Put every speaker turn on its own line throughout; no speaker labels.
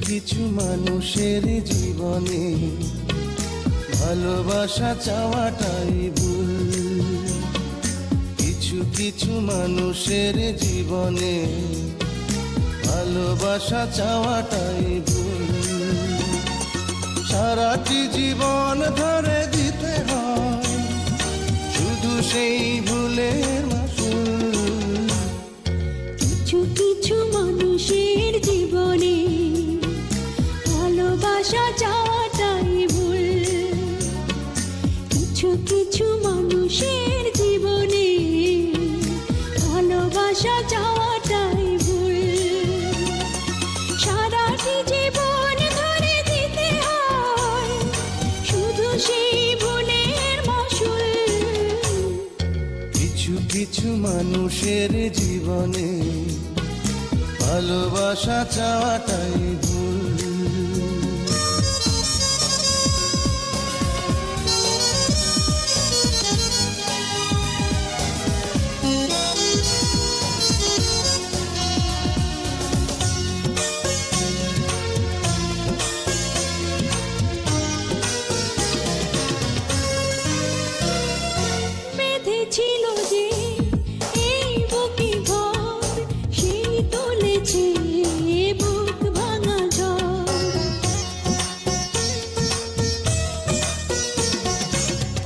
কিছু মানুষের জীবনে ভালোবাসা চাওয়াটাই ভুল। কিছু কিছু মানুষের জীবনে ভালোবাসা চাওয়াটাই ভুল। সারাটি জীবন ধরে দিতে হয় শুধু সেই ভুলের মাসুল।
কিছু কিছু মানুষের জীবনে ভালোবাসা চাওয়াটাই ভুল। কিছু কিছু মানুষের জীবনে ভালোবাসা চাওয়াটাই ভুল। সারাটি জীবন ধরে দিতে হয় শুধু সেই ভুলের মাসুল।
কিছু কিছু মানুষের জীবনে ভালোবাসা চাওয়াটাই ভুল।
বেঁধেছিল যে এই বুকে ঘর, সেই তুলেছে বুক ভাঙা ঝড়।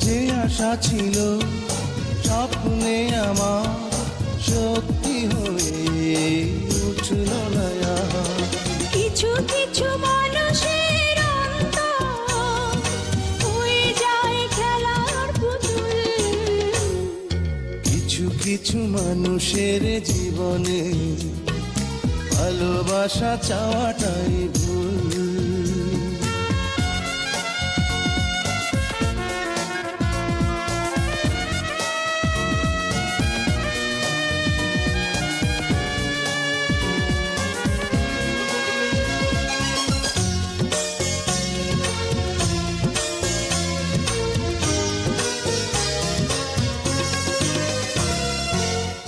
যে আশা ছিল স্বপ্নে আমার সত্যি হয়ে উঠল না আর।
কিছু কিছু মানুষের অন্তর হয়ে যায় খেলার পুতুল।
কিছু কিছু মানুষের জীবনে ভালোবাসা চাওয়াটাই ভুল।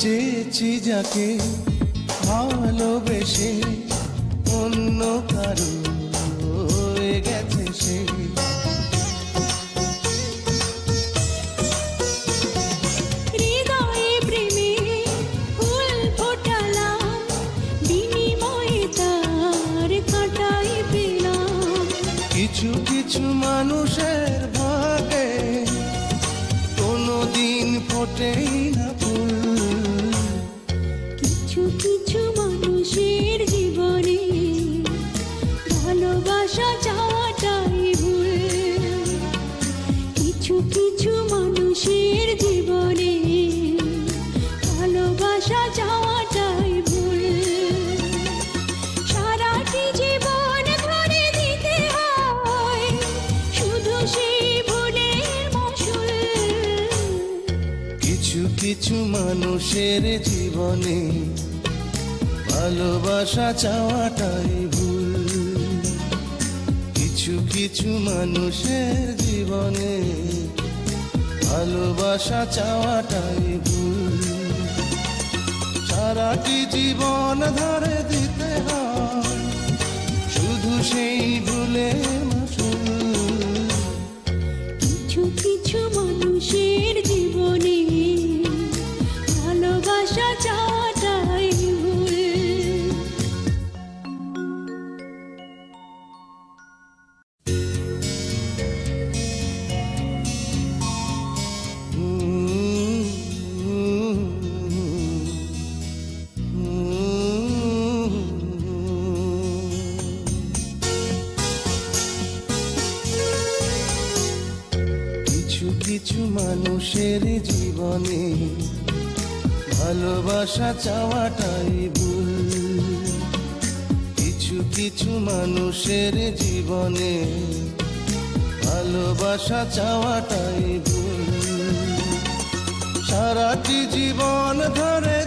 চেয়েছি যাকে ভালোবেসে অন্য কারো হয়ে গেছে সে।
হৃদয়ে প্রেমে ফুল ফোটালাম, বিনিময়ে তার কাঁটাই পেলাম।
কিছু কিছু মানুষের ভাগে কোনোদিন ফোটেই না ফুল।
কিছু কিছু মানুষের জীবনে ভালোবাসা চাওয়াটাই ভুল। কিছু কিছু মানুষের জীবনে ভালোবাসা চাওয়াটাই ভুল। সারাটি জীবন ধরে দিতে হয় শুধু সেই ভুলের মাসুল।
কিছু কিছু মানুষের জীবনে ভালোবাসা চাওয়াটাই ভুল। কিছু কিছু মানুষের জীবনে ভালোবাসা চাওয়াটাই ভুল। সারাটি জীবন ধরে দিতে হয় শুধু সেই ভুলের মাসুল।
কিছু কিছু মানুষের জীবনে ভালোবাসা চাওয়াটাই ভুল।
কিছু কিছু মানুষের জীবনে ভালোবাসা চাওয়াটাই ভুল। কিছু কিছু মানুষের জীবনে ভালোবাসা চাওয়াটাই ভুল। সারাটি জীবন ধরে